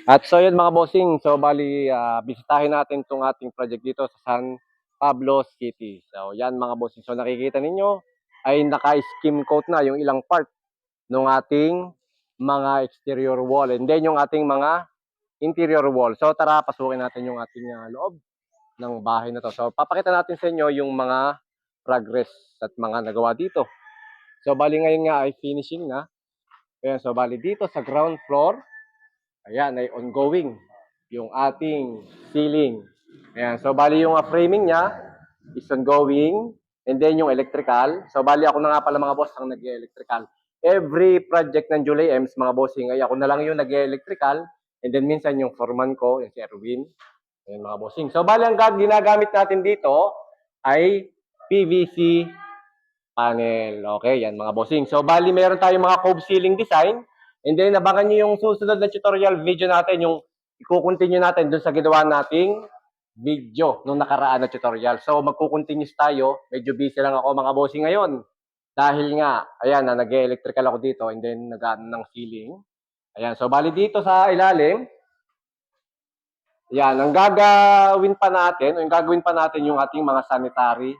At so yun mga bossing, so bali bisitahin natin itong ating project dito sa San Pablo City. So yan mga bossing, so nakikita ninyo ay naka-skim coat na yung ilang part ng ating mga exterior wall and then yung ating mga interior wall. So tara, pasukin natin yung ating loob ng bahay na to. So papakita natin sa inyo yung mga progress at mga nagawa dito. So bali ngayon nga ay finishing na. Ayan, so bali dito sa ground floor, ayan, ay ongoing yung ating ceiling. Ayan, so bali yung framing niya is ongoing. And then yung electrical. So bali ako na nga pala mga boss ang nag-electrical. Every project ng Julie Ems, mga bossing, ay ako na lang yung nag-electrical. And then minsan yung foreman ko, yung si Erwin. Ayan mga bossing. So bali ang ginagamit natin dito ay PVC panel. Okay, yan mga bossing. So bali meron tayong mga cove ceiling design. And then abangan nyo yung susunod na tutorial video natin, yung i-continue natin dun sa ginawa nating video nung nakaraan na tutorial. So magkukontinuous tayo. Medyo busy lang ako mga bossing ngayon. Dahil nga, ayan, nag-electrical ako dito and then nag-ano ng ceiling. Ayan, so bali dito sa ilalim, yan, ang gagawin pa natin yung ating mga sanitary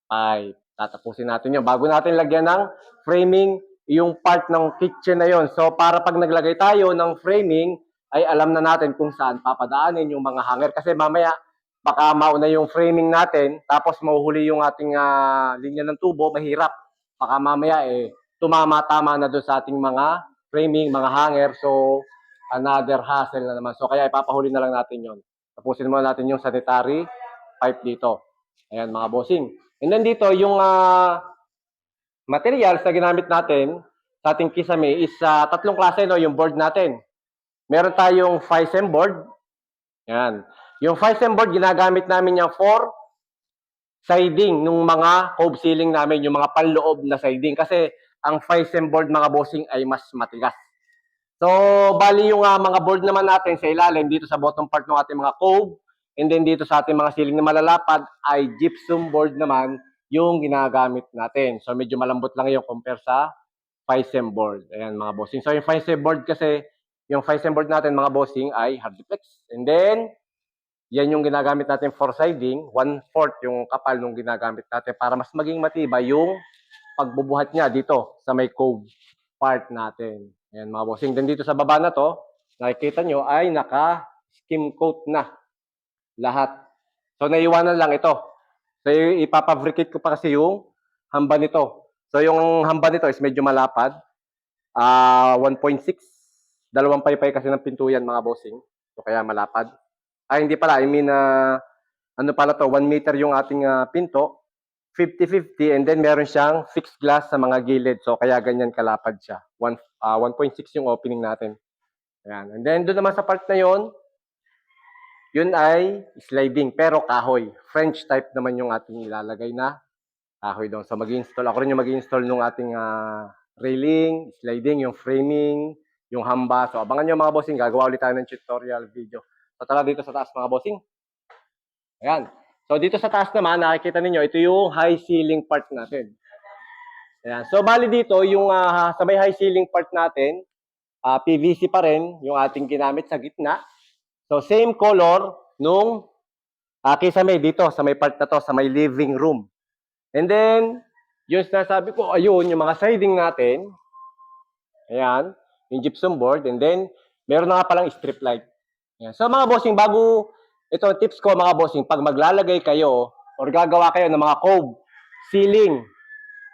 pipe. Tatapusin natin yun. Bago natin lagyan ng framing, yung part ng kitchen na yon. So, para pag naglagay tayo ng framing, ay alam na natin kung saan papadaanin yung mga hanger. Kasi mamaya, baka mauna yung framing natin, tapos mahuhuli yung ating linya ng tubo, mahirap. Baka mamaya, tumama-tama na doon sa ating mga framing, mga hanger. So, another hassle na naman. So, kaya ipapahuli na lang natin yon. Tapusin muna natin yung sanitary pipe dito. Ayan, mga bossing. And then dito, yung materials na ginamit natin sa ating kisame is tatlong klase, no, yung board natin. Meron tayong FISM board. Yan. Yung FISM board, ginagamit namin yung for siding nung mga cove ceiling namin, yung mga panloob na siding. Kasi ang FISM board, mga bossing, ay mas matigas. So, bali yung mga board naman natin sa ilalim, dito sa bottom part ng ating mga cove, and then dito sa ating mga ceiling na malalapad, ay gypsum board naman yung ginagamit natin. So, medyo malambot lang yung compare sa FISM board. Ayan, mga bossing. So, yung FISM board kasi, yung FISM board natin, mga bossing, ay hardiplex. And then, yan yung ginagamit natin for siding, 1/4 yung kapal nung ginagamit natin para mas maging matibay yung pagbubuhat niya dito sa may cove part natin. Ayan, mga bossing. Then dito sa baba na to, nakikita nyo ay naka-skim coat na lahat. So, naiwanan lang ito. So, ipapabricate ko pa kasi yung hamba nito. So, yung hamba nito is medyo malapad. 1.6. Dalawang paypay kasi ng pinto yan, mga bossing. So, kaya malapad. Ay, hindi pala. I mean, ano pala to, 1 meter yung ating pinto. 50-50 and then meron siyang fixed glass sa mga gilid. So, kaya ganyan kalapad siya. 1.6 yung opening natin. Ayan. And then, doon naman sa part na yun ay sliding, pero kahoy. French type naman yung ating ilalagay na kahoy doon. So, mag-install. Ako rin yung mag-install nung ating railing, sliding, yung framing, yung hamba. So, abangan nyo mga bossing. Gagawa ulit tayo ng tutorial video. So, tara dito sa taas mga bossing. Ayan. So, dito sa taas naman, nakikita ninyo, ito yung high ceiling part natin. Ayan. So, bali dito, yung sa may high ceiling part natin, PVC pa rin yung ating ginamit sa gitna. So, same color nung kisame dito, sa may part na to, sa may living room. And then, yung sinasabi ko, ayun, yung mga siding natin, ayan, yung gypsum board, and then, meron na nga palang strip light. Ayan. So, mga bossing, bago, ito tips ko mga bossing, pag maglalagay kayo, or gagawa kayo ng mga cove, ceiling,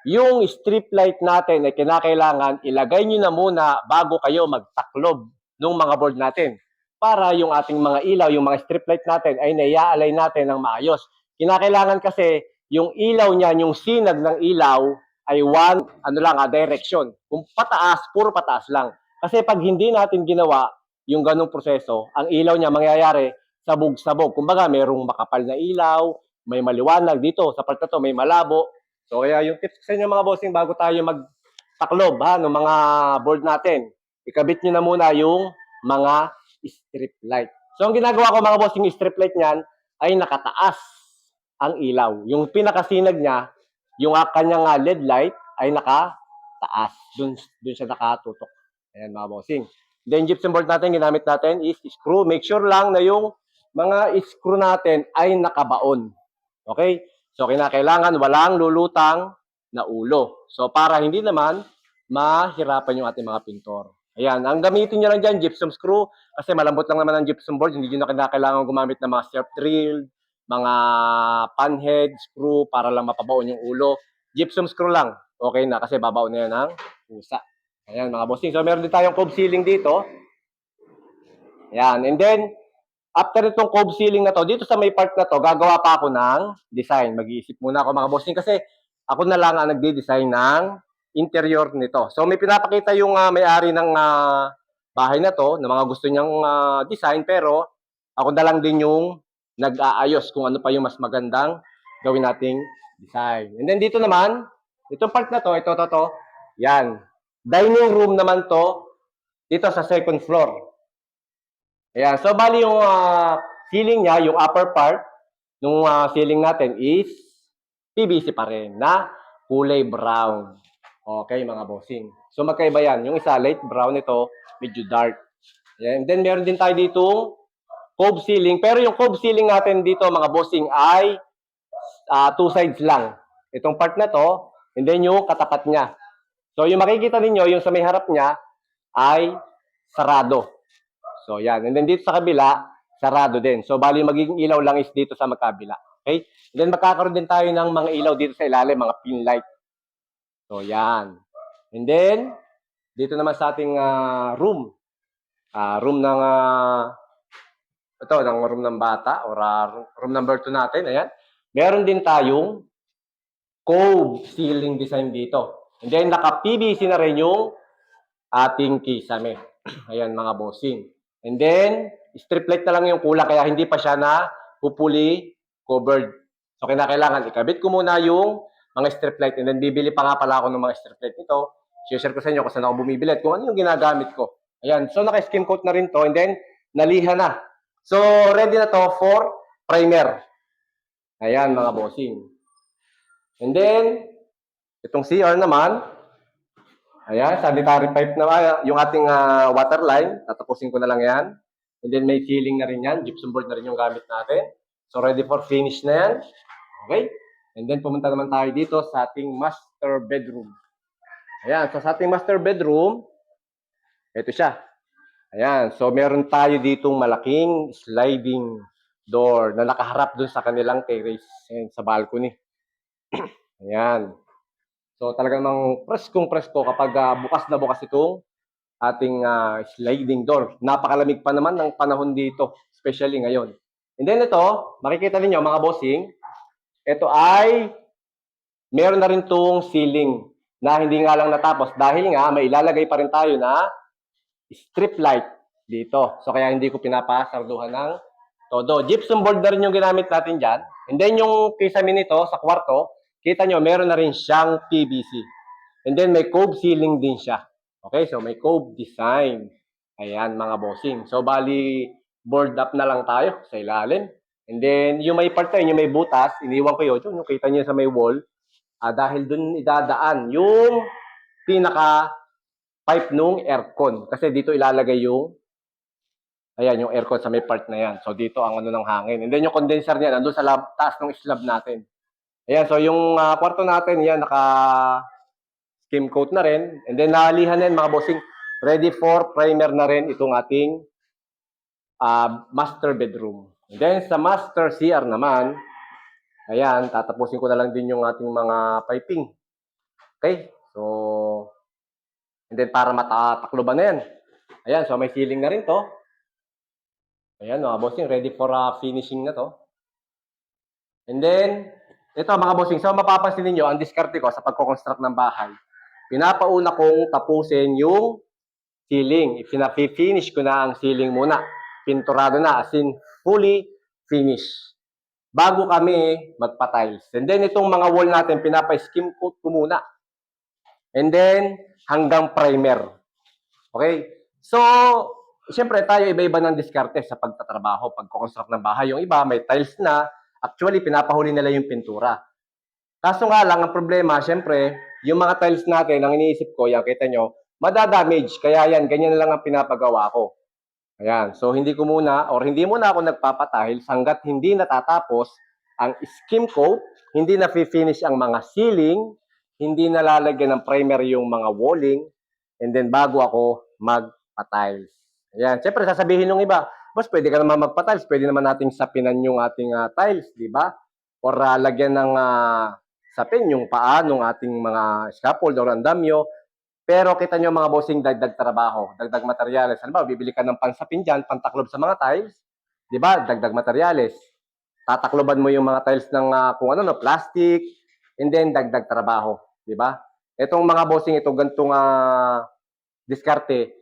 yung strip light natin ay kinakailangan ilagay nyo na muna bago kayo magtaklob ng mga board natin. Para yung ating mga ilaw, yung mga strip light natin ay nai-align natin ng maayos. Kinakailangan kasi yung ilaw niyan, yung sinag ng ilaw ay one, direction. Kung pataas, puro pataas lang. Kasi pag hindi natin ginawa yung ganung proseso, ang ilaw niya mangyayari sabog-sabog. Kumbaga, mayroong makapal na ilaw, may maliwanag dito, sa part na to, may malabo. So, kaya yung tips sa inyo mga bossing, bago tayo magtaklob ng mga board natin, ikabit nyo na muna yung mga strip light. So, ang ginagawa ko mga bossing, strip light niyan ay nakataas ang ilaw. Yung pinakasinag niya, yung kanyang LED light ay nakataas. Dun siya nakatutok. Ayan mga bossing. Then gypsum board natin, ginamit natin is screw. Make sure lang na yung mga screw natin ay nakabaon. Okay? So, kinakailangan walang lulutang na ulo. So, para hindi naman mahirapan yung ating mga pintor. Ayan, ang gamitin nyo lang dyan, gypsum screw, kasi malambot lang naman ang gypsum board, hindi nyo na kinakailangan gumamit ng mga self-drilled, mga panhead, screw, para lang mapabaon yung ulo. Gypsum screw lang, okay na, kasi babaon na yan ng pusa. Ayan, mga bossing. So, meron din tayong cove ceiling dito. Ayan, and then, after itong cove ceiling na to, dito sa may part na to, gagawa pa ako ng design. Mag-iisip muna ako mga bossing kasi ako na lang ang nagde-design ng interior nito. So may pinapakita yung may-ari ng bahay na to, na mga gusto niyang design, pero ako na lang din yung nag-aayos kung ano pa yung mas magandang gawin nating design. And then dito naman, itong part na to, ito, yan. Dining room naman to, dito sa second floor. Ayan. So, bali yung ceiling niya, yung upper part, nung ceiling natin is PVC pa rin na kulay brown. Okay, mga bossing. So, magkaiba yan. Yung isa, light brown, ito, medyo dark. Ayan. And then, meron din tayo ditong cove ceiling. Pero yung cove ceiling natin dito, mga bossing, ay two sides lang. Itong part na to, and then yung katapat niya. So, yung makikita ninyo, yung sa may harap niya, ay sarado. So, yan. And then dito sa kabila, sarado din. So, bali magiging ilaw lang is dito sa magkabila. Okay? And then magkakaroon din tayo ng mga ilaw dito sa ilalim, mga pin light. So, yan. And then, dito naman sa ating room. Room ng, ng room ng bata or room number 2 natin. Ayan. Meron din tayong cove ceiling design dito. And then, naka-PVC na rin yung ating kisame. Ayan, mga bossing. And then, strip light na lang yung kulang kaya hindi pa siya na fully covered. So, kinakailangan ikabit ko muna yung mga strip light and then bibili pa nga pala ako ng mga strip light nito. Share ko sa inyo kung saan ako bumibili at kung ano yung ginagamit ko. Ayan, so naka-skim coat na rin to and then naliha na. So, ready na to for primer. Ayan, mga bossing. And then, itong CR naman, ayan, sanitary pipe na yung ating water line. Tatapusin ko na lang yan. And then may ceiling na rin yan. Gypsum board na rin yung gamit natin. So ready for finish na yan. Okay? And then pumunta naman tayo dito sa ating master bedroom. Ayan, so sa ating master bedroom, ito siya. Ayan, so meron tayo ditong malaking sliding door na nakaharap dun sa kanilang terrace. Ayan, sa balcony. Ayan. So talagang preskong-presko kapag bukas na bukas itong ating sliding door. Napakalamig pa naman ng panahon dito, especially ngayon. And then ito, makikita niyo mga bossing, ito ay meron na rin tong ceiling na hindi nga lang natapos dahil nga may ilalagay pa rin tayo na strip light dito. So kaya hindi ko pinapasarduhan ng todo. Gypsum board na rin yung ginamit natin dyan. And then yung kisame nito sa kwarto, kita nyo, meron na rin siyang PVC. And then may cove ceiling din siya. Okay, so may cove design. Ayan, mga bossing. So bali, board up na lang tayo sa ilalim. And then yung may part tayo, yung may butas, iniwan ko yun. Yung kita nyo sa may wall, dahil dun idadaan yung pinaka pipe nung aircon. Kasi dito ilalagay yung ayan, yung aircon sa may part na yan. So dito ang ano ng hangin. And then yung condenser niya, nandun sa taas ng slab natin. Ayan, so yung kwarto natin, yan, naka-skim coat na rin. And then, nalihan na yan, mga bossing. Ready for primer na rin itong ating master bedroom. And then, sa master CR naman, ayan, tatapusin ko na lang din yung ating mga piping. Okay? So, and then, para matatakloban na yan. Ayan, so may ceiling na rin to. Ayan, mga bossing, ready for finishing na to. And then, ito mga bossing, so mapapansin niyo ang diskarte ko sa pagko-construct ng bahay. Pinapauna kong tapusin yung ceiling. Finish ko na ang ceiling muna. Pinturado na, as in fully finished. Bago kami magpa-tiles. And then itong mga wall natin, pinapa-skim coat ko muna. And then hanggang primer. Okay? So, siyempre tayo iba-iba ng diskarte sa pagtatrabaho, pagko-construct ng bahay. Yung iba may tiles na, actually, pinapahuli nila yung pintura. Kaso nga lang, ang problema, syempre, yung mga tiles natin, ang iniisip ko, yan, kita nyo, madadamage. Kaya yan, ganyan lang ang pinapagawa ko. Ayan. So, hindi muna ako nagpapatile hanggat hindi natatapos ang skim coat, hindi na finish ang mga ceiling, hindi nalalagyan ng primer yung mga walling, and then bago ako magpa-tiles. Ayan. Siyempre, sasabihin ng iba, boss, pwede ka naman magpa-tiles, pwede naman nating sapinan yung ating tiles, di ba? Or lagyan ng sapin yung paa ng ating mga scaffold or andamyo. Pero kita nyo mga bossing, dagdag trabaho, dagdag materyales. Halimbawa, bibili ka ng pansapin dyan, pantaklob sa mga tiles, di ba? Dagdag materyales. Tatakloban mo yung mga tiles ng kung ano, no, plastic, and then dagdag trabaho, di ba? Itong mga bossing, ito gantong diskarte,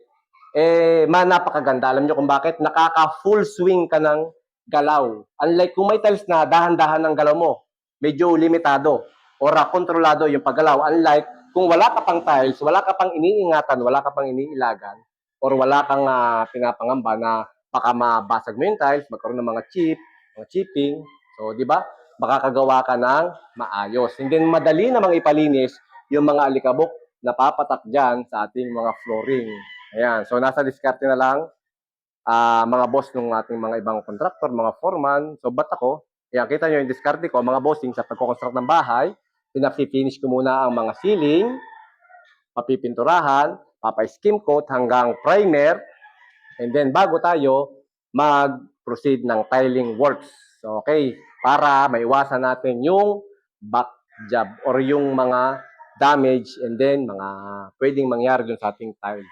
napakaganda. Alam nyo kung bakit? Nakaka-full swing ka ng galaw. Unlike kung may tiles na dahan-dahan ng galaw mo, medyo limitado or kontrolado yung paggalaw. Unlike kung wala ka pang tiles, wala ka pang iniingatan, wala ka pang iniilagan, or wala kang pinapangamba na baka mabasag mo yung tiles, magkaroon ng mga chipping. So, di ba? Makakagawa ka ng maayos. And then, madali namang ipalinis yung mga alikabok na papatak dyan sa ating mga flooring. Ayan. So, nasa diskarte na lang mga boss ng ating mga ibang contractor, mga foreman. So, ba't ako? Ayan, kita nyo yung diskarte ko, mga bossing sa pagkukonstruct ng bahay. Pinapifinish ko muna ang mga ceiling, papipinturahan, papa-skim coat hanggang primer, and then bago tayo mag-proceed ng tiling works. So, okay, para maiwasan natin yung back job or yung mga damage and then mga pwedeng mangyari dun sa ating tiles.